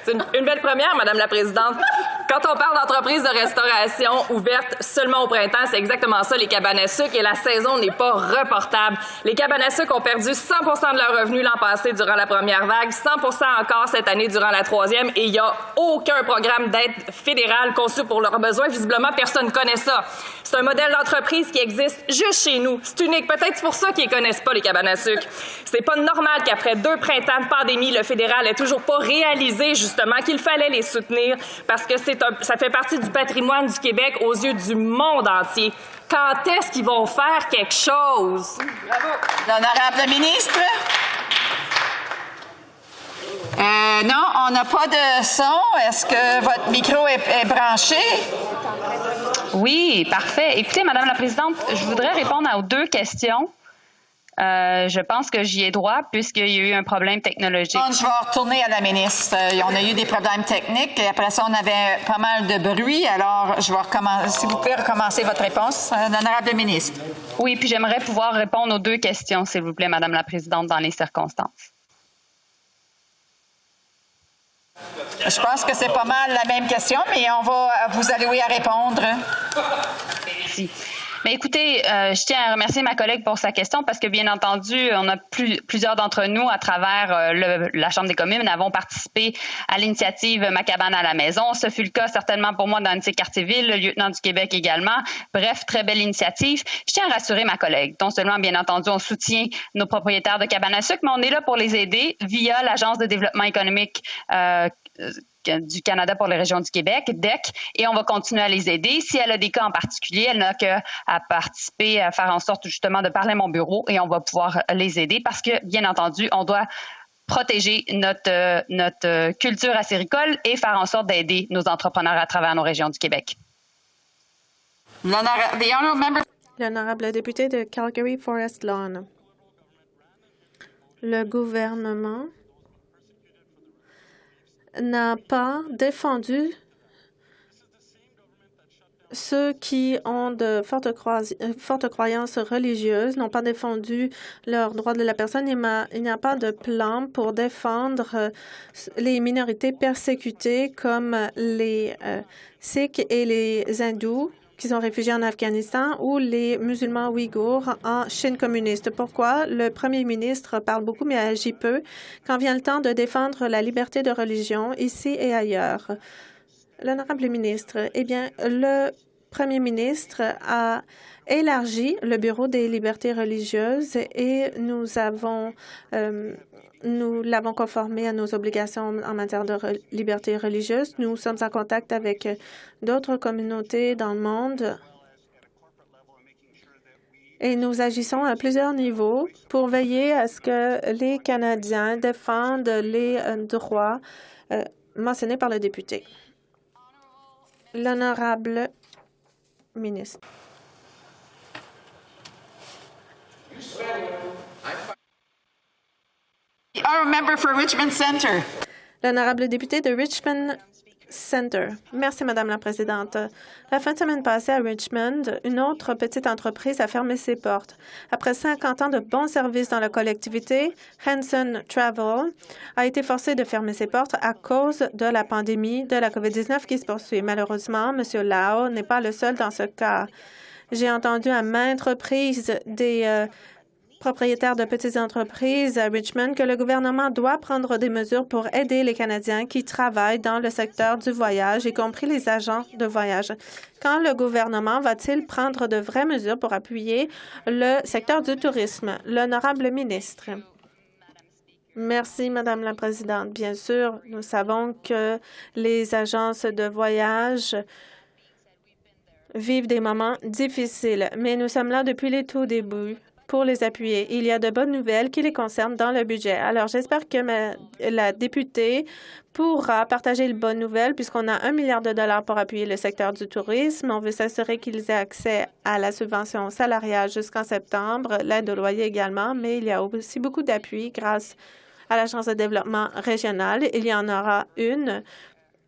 C'est une belle première, Madame la Présidente. Quand on parle d'entreprises de restauration ouvertes seulement au printemps, c'est exactement ça, les cabanes à sucre, et la saison n'est pas reportable. Les cabanes à sucre ont perdu 100 % de leurs revenus l'an passé durant la première vague, 100 % encore cette année durant la troisième, et il n'y a aucun programme d'aide fédérale conçu pour leurs besoins. Visiblement, personne ne connaît ça. C'est un modèle d'entreprise qui existe juste chez nous. C'est unique. Peut-être c'est pour ça qu'ils ne connaissent pas les cabanes à sucre. C'est pas normal qu'après 2 printemps de pandémie, le fédéral n'ait toujours pas réalisé, justement, qu'il fallait les soutenir parce que ça fait partie du patrimoine du Québec aux yeux du monde entier. Quand est-ce qu'ils vont faire quelque chose? Bravo. L'honorable ministre. Non, on n'a pas de son. Est-ce que votre micro est branché? Oui, parfait. Écoutez, Madame la Présidente, je voudrais répondre aux 2 questions. Je pense que j'y ai droit puisqu'il y a eu un problème technologique. Je vais retourner à la ministre. On a eu des problèmes techniques et après ça, on avait pas mal de bruit. Alors, je vais recommencer. Si vous pouvez recommencer votre réponse, l'honorable ministre. Oui, puis j'aimerais pouvoir répondre aux 2 questions, s'il vous plaît, Madame la Présidente, dans les circonstances. Je pense que c'est pas mal la même question, mais on va vous allouer à répondre. Merci. Mais écoutez, je tiens à remercier ma collègue pour sa question parce que, bien entendu, on a plusieurs d'entre nous, à travers la Chambre des communes, avons participé à l'initiative Ma cabane à la maison. Ce fut le cas certainement pour moi dans Annecy-Cartierville, le lieutenant du Québec également. Bref, très belle initiative. Je tiens à rassurer ma collègue. Non seulement, bien entendu, on soutient nos propriétaires de cabanes à sucre, mais on est là pour les aider via l'Agence de développement économique du Canada pour les régions du Québec, DEC, et on va continuer à les aider. Si elle a des cas en particulier, elle n'a qu'à participer, à faire en sorte justement de parler à mon bureau et on va pouvoir les aider parce que, bien entendu, on doit protéger notre culture acéricole et faire en sorte d'aider nos entrepreneurs à travers nos régions du Québec. L'honorable député de Calgary Forest Lawn. Le gouvernement n'a pas défendu ceux qui ont de fortes croyances religieuses, n'ont pas défendu leurs droits de la personne. Il n'y a pas de plan pour défendre les minorités persécutées comme les Sikhs et les Hindous qui sont réfugiés en Afghanistan ou les musulmans ouïghours en Chine communiste. Pourquoi le premier ministre parle beaucoup mais agit peu quand vient le temps de défendre la liberté de religion ici et ailleurs? L'honorable ministre, eh bien, le premier ministre a élargi le Bureau des libertés religieuses et nous l'avons conformé à nos obligations en matière de liberté religieuse. Nous sommes en contact avec d'autres communautés dans le monde et nous agissons à plusieurs niveaux pour veiller à ce que les Canadiens défendent les droits mentionnés par le député. L'honorable ministre. Our member for Richmond Centre. L'honorable député de Richmond Centre. Merci, Madame la Présidente. La fin de semaine passée à Richmond, une autre petite entreprise a fermé ses portes. Après 50 ans de bons services dans la collectivité, Hanson Travel a été forcé de fermer ses portes à cause de la pandémie de la COVID-19 qui se poursuit. Malheureusement, M. Lau n'est pas le seul dans ce cas. J'ai entendu à maintes reprises des propriétaires de petites entreprises à Richmond que le gouvernement doit prendre des mesures pour aider les Canadiens qui travaillent dans le secteur du voyage, y compris les agents de voyage. Quand le gouvernement va-t-il prendre de vraies mesures pour appuyer le secteur du tourisme? L'honorable ministre. Merci, Madame la Présidente. Bien sûr, nous savons que les agences de voyage vivent des moments difficiles, mais nous sommes là depuis les tout débuts pour les appuyer. Il y a de bonnes nouvelles qui les concernent dans le budget. Alors, j'espère que la députée pourra partager les bonnes nouvelles puisqu'on a 1 milliard de dollars pour appuyer le secteur du tourisme. On veut s'assurer qu'ils aient accès à la subvention salariale jusqu'en septembre, l'aide au loyer également, mais il y a aussi beaucoup d'appui grâce à l'Agence de développement régional. Il y en aura une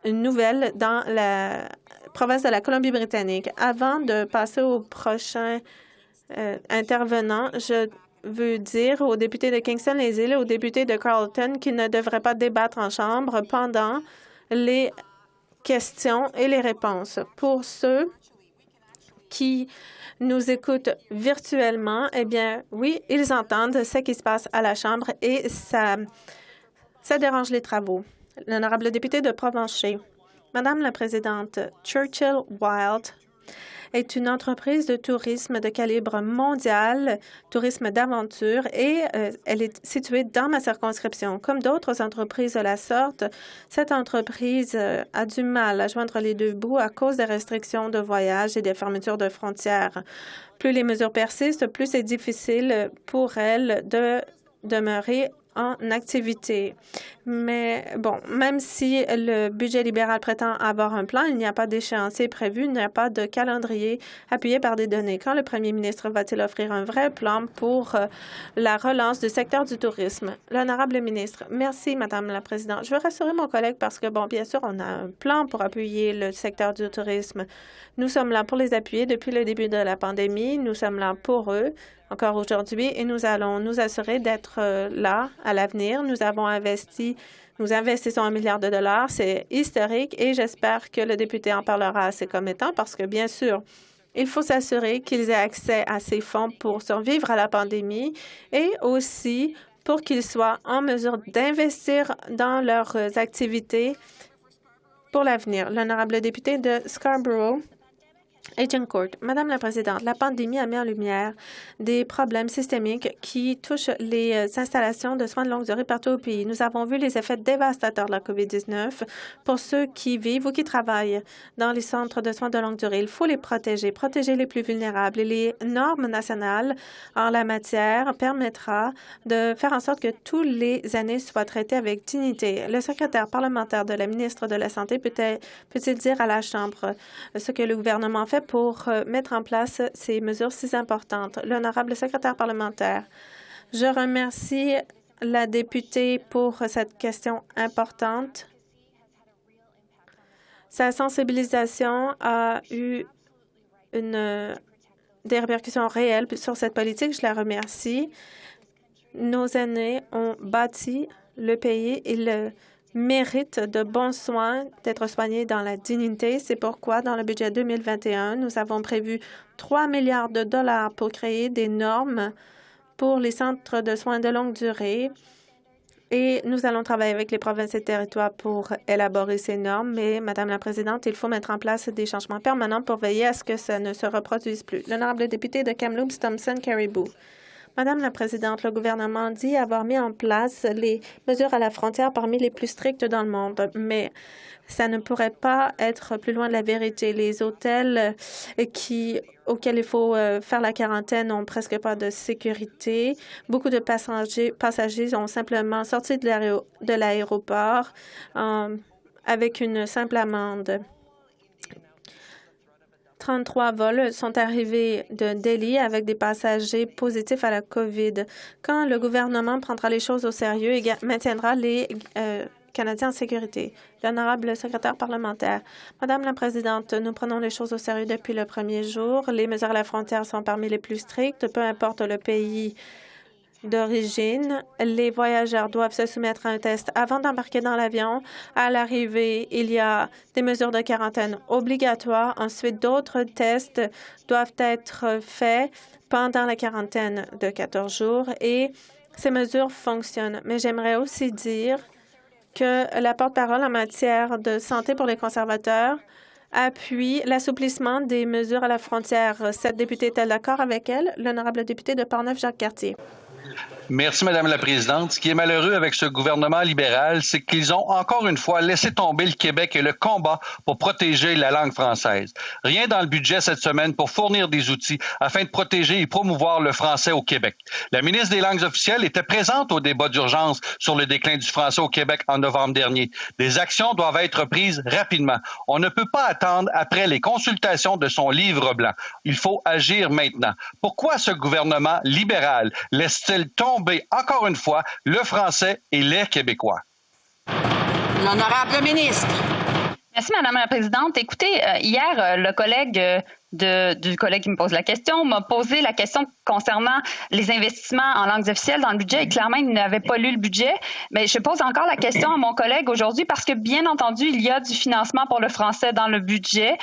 nouvelle dans la province de la Colombie-Britannique. Avant de passer au prochain intervenant, je veux dire aux députés de Kingston-les-Îles et aux députés de Carleton qu'ils ne devraient pas débattre en chambre pendant les questions et les réponses. Pour ceux qui nous écoutent virtuellement, eh bien, oui, ils entendent ce qui se passe à la Chambre et ça dérange les travaux. L'honorable député de Provencher. Madame la Présidente, Churchill Wild est une entreprise de tourisme de calibre mondial, tourisme d'aventure, et elle est située dans ma circonscription. Comme d'autres entreprises de la sorte, cette entreprise a du mal à joindre les deux bouts à cause des restrictions de voyage et des fermetures de frontières. Plus les mesures persistent, plus c'est difficile pour elle de demeurer en activité. Mais bon, même si le budget libéral prétend avoir un plan, il n'y a pas d'échéancier prévu, il n'y a pas de calendrier appuyé par des données. Quand le premier ministre va-t-il offrir un vrai plan pour la relance du secteur du tourisme? L'honorable ministre. Merci, Madame la Présidente. Je veux rassurer mon collègue parce que, bon, bien sûr, on a un plan pour appuyer le secteur du tourisme. Nous sommes là pour les appuyer depuis le début de la pandémie. Nous sommes là pour eux encore aujourd'hui et nous allons nous assurer d'être là à l'avenir. Nous investissons 1 milliard de dollars. C'est historique et j'espère que le député en parlera à ses commettants parce que, bien sûr, il faut s'assurer qu'ils aient accès à ces fonds pour survivre à la pandémie et aussi pour qu'ils soient en mesure d'investir dans leurs activités pour l'avenir. L'honorable député de Scarborough, Agincourt. Madame la Présidente, la pandémie a mis en lumière des problèmes systémiques qui touchent les installations de soins de longue durée partout au pays. Nous avons vu les effets dévastateurs de la COVID-19 pour ceux qui vivent ou qui travaillent dans les centres de soins de longue durée. Il faut les protéger les plus vulnérables. Et les normes nationales en la matière permettra de faire en sorte que tous les aînés soient traités avec dignité. Le secrétaire parlementaire de la ministre de la Santé peut-il dire à la Chambre ce que le gouvernement fait pour mettre en place ces mesures si importantes? L'honorable secrétaire parlementaire. Je remercie la députée pour cette question importante. Sa sensibilisation a eu des répercussions réelles sur cette politique. Je la remercie. Nos aînés ont bâti le pays. Ils méritent de bons soins, d'être soignés dans la dignité. C'est pourquoi, dans le budget 2021, nous avons prévu 3 milliards de dollars pour créer des normes pour les centres de soins de longue durée. Et nous allons travailler avec les provinces et territoires pour élaborer ces normes. Mais, Madame la Présidente, il faut mettre en place des changements permanents pour veiller à ce que ça ne se reproduise plus. L'honorable député de Kamloops, Thompson-Caribou. Madame la Présidente, le gouvernement dit avoir mis en place les mesures à la frontière parmi les plus strictes dans le monde, mais ça ne pourrait pas être plus loin de la vérité. Les hôtels auxquels il faut faire la quarantaine n'ont presque pas de sécurité. Beaucoup de passagers ont simplement sorti de l'aéroport avec une simple amende. 33 vols sont arrivés de Delhi avec des passagers positifs à la COVID. Quand le gouvernement prendra les choses au sérieux et maintiendra les Canadiens en sécurité. L'honorable secrétaire parlementaire. Madame la Présidente, nous prenons les choses au sérieux depuis le premier jour. Les mesures à la frontière sont parmi les plus strictes, peu importe le pays d'origine. Les voyageurs doivent se soumettre à un test avant d'embarquer dans l'avion. À l'arrivée, il y a des mesures de quarantaine obligatoires. Ensuite, d'autres tests doivent être faits pendant la quarantaine de 14 jours et ces mesures fonctionnent. Mais j'aimerais aussi dire que la porte-parole en matière de santé pour les conservateurs appuie l'assouplissement des mesures à la frontière. Cette députée est-elle d'accord avec elle? L'honorable député de Portneuf-Jacques-Cartier. Merci, Madame la Présidente. Ce qui est malheureux avec ce gouvernement libéral, c'est qu'ils ont encore une fois laissé tomber le Québec et le combat pour protéger la langue française. Rien dans le budget cette semaine pour fournir des outils afin de protéger et promouvoir le français au Québec. La ministre des Langues officielles était présente au débat d'urgence sur le déclin du français au Québec en novembre dernier. Des actions doivent être prises rapidement. On ne peut pas attendre après les consultations de son livre blanc. Il faut agir maintenant. Pourquoi ce gouvernement libéral laisse-t-il tomber encore une fois le français et les Québécois? L'honorable ministre. Merci, Madame la Présidente. Écoutez, hier, le collègue du collègue qui me pose la question m'a posé la question concernant les investissements en langues officielles dans le budget et clairement, il n'avait pas lu le budget. Mais je pose encore la question à mon collègue aujourd'hui parce que, bien entendu, il y a du financement pour le français dans le budget,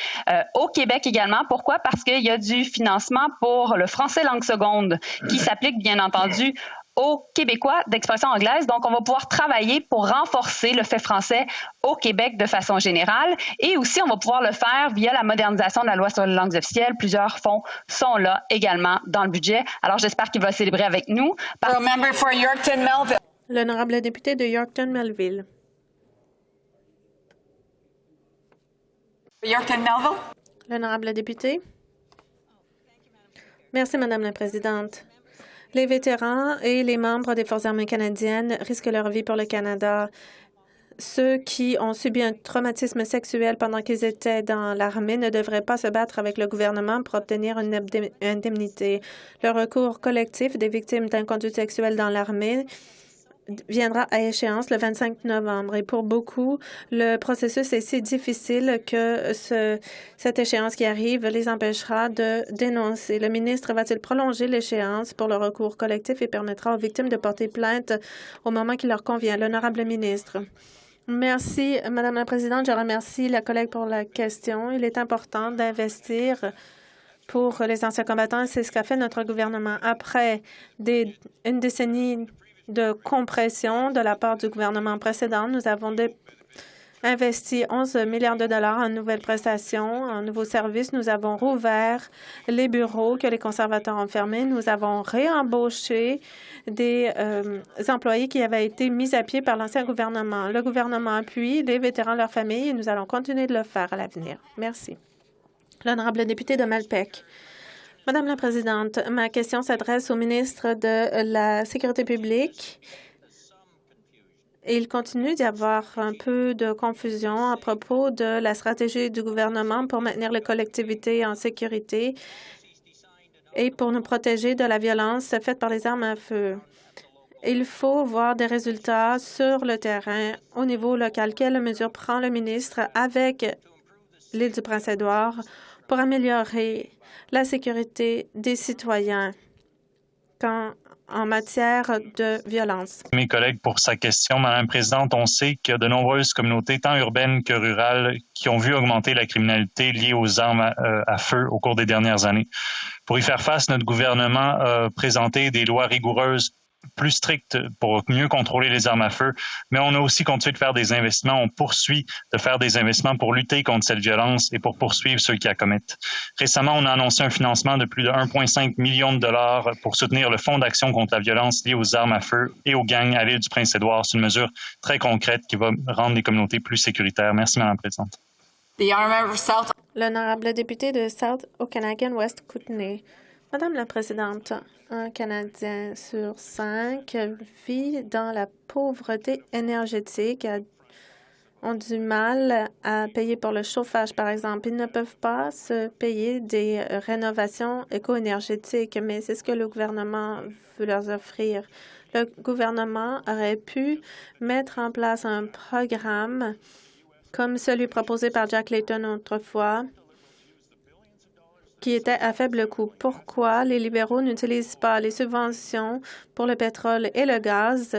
au Québec également. Pourquoi? Parce qu'il y a du financement pour le français langue seconde qui s'applique, bien entendu, aux Québécois d'expression anglaise. Donc, on va pouvoir travailler pour renforcer le fait français au Québec de façon générale. Et aussi, on va pouvoir le faire via la modernisation de la loi sur les langues officielles. Plusieurs fonds sont là également dans le budget. Alors, j'espère qu'il va célébrer avec nous. L'honorable député de Yorkton-Melville. Yorkton-Melville. L'honorable député. Merci, Madame la Présidente. Les vétérans et les membres des Forces armées canadiennes risquent leur vie pour le Canada. Ceux qui ont subi un traumatisme sexuel pendant qu'ils étaient dans l'armée ne devraient pas se battre avec le gouvernement pour obtenir une indemnité. Le recours collectif des victimes d'inconduite sexuelle dans l'armée viendra à échéance le 25 novembre. Et pour beaucoup, le processus est si difficile que cette échéance qui arrive les empêchera de dénoncer. Le ministre va-t-il prolonger l'échéance pour le recours collectif et permettra aux victimes de porter plainte au moment qui leur convient? L'honorable ministre. Merci, Madame la Présidente. Je remercie la collègue pour la question. Il est important d'investir pour les anciens combattants et c'est ce qu'a fait notre gouvernement. Après une décennie de compression de la part du gouvernement précédent, nous avons investi 11 milliards de dollars en nouvelles prestations, en nouveaux services. Nous avons rouvert les bureaux que les conservateurs ont fermés. Nous avons réembauché des employés qui avaient été mis à pied par l'ancien gouvernement. Le gouvernement appuie les vétérans et leurs familles et nous allons continuer de le faire à l'avenir. Merci. L'honorable député de Malpec. Madame la Présidente, ma question s'adresse au ministre de la Sécurité publique. Il continue d'y avoir un peu de confusion à propos de la stratégie du gouvernement pour maintenir les collectivités en sécurité et pour nous protéger de la violence faite par les armes à feu. Il faut voir des résultats sur le terrain au niveau local. Quelles mesures prend le ministre avec l'île du Prince-Édouard pour améliorer la sécurité des citoyens en matière de violence? Mes collègues pour sa question. Madame la Présidente, on sait qu'il y a de nombreuses communautés, tant urbaines que rurales, qui ont vu augmenter la criminalité liée aux armes à feu au cours des dernières années. Pour y faire face, notre gouvernement a présenté des lois rigoureuses plus strictes pour mieux contrôler les armes à feu, mais on a aussi continué de faire des investissements. On poursuit de faire des investissements pour lutter contre cette violence et pour poursuivre ceux qui la commettent. Récemment, on a annoncé un financement de plus de 1,5 million de dollars pour soutenir le Fonds d'action contre la violence liée aux armes à feu et aux gangs à l'île du Prince-Édouard. C'est une mesure très concrète qui va rendre les communautés plus sécuritaires. Merci, Madame la Présidente. L'honorable député de South Okanagan-West Kootenay. Madame la Présidente, un Canadien sur 5 vit dans la pauvreté énergétique ont du mal à payer pour le chauffage, par exemple. Ils ne peuvent pas se payer des rénovations éco-énergétiques, mais c'est ce que le gouvernement veut leur offrir. Le gouvernement aurait pu mettre en place un programme comme celui proposé par Jack Layton autrefois, qui était à faible coût. Pourquoi les libéraux n'utilisent pas les subventions pour le pétrole et le gaz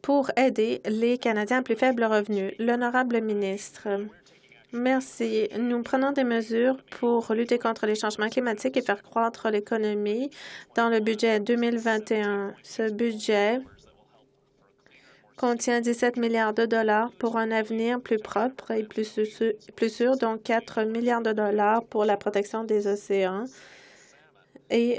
pour aider les Canadiens à plus faible revenu? L'honorable ministre. Merci. Nous prenons des mesures pour lutter contre les changements climatiques et faire croître l'économie dans le budget 2021. Ce budget contient 17 milliards de dollars pour un avenir plus propre et plus sûr, dont 4 milliards de dollars pour la protection des océans et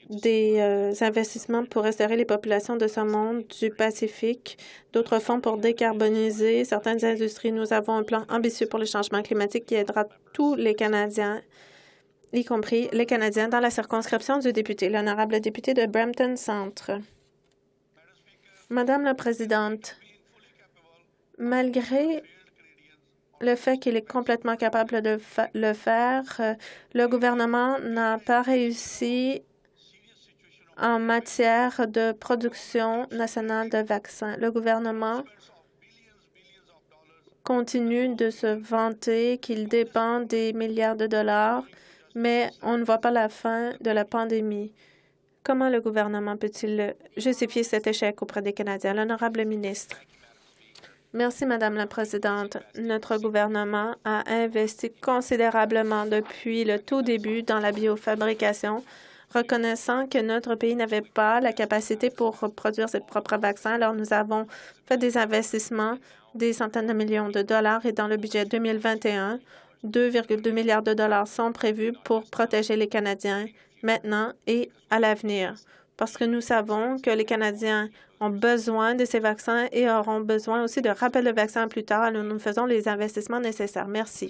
des investissements pour restaurer les populations de ce monde du Pacifique, d'autres fonds pour décarboniser certaines industries. Nous avons un plan ambitieux pour le changement climatique qui aidera tous les Canadiens, y compris les Canadiens dans la circonscription du député, l'honorable député de Brampton Centre. Madame la Présidente, malgré le fait qu'il est complètement capable de le faire, le gouvernement n'a pas réussi en matière de production nationale de vaccins. Le gouvernement continue de se vanter qu'il dépend des milliards de dollars, mais on ne voit pas la fin de la pandémie. Comment le gouvernement peut-il justifier cet échec auprès des Canadiens? L'honorable ministre. Merci, Madame la Présidente. Notre gouvernement a investi considérablement depuis le tout début dans la biofabrication, reconnaissant que notre pays n'avait pas la capacité pour produire ses propres vaccins. Alors, nous avons fait des investissements, des centaines de millions de dollars, et dans le budget 2021, 2,2 milliards de dollars sont prévus pour protéger les Canadiens maintenant et à l'avenir, parce que nous savons que les Canadiens ont besoin de ces vaccins et auront besoin aussi de rappels de vaccins plus tard. Alors, nous faisons les investissements nécessaires. Merci.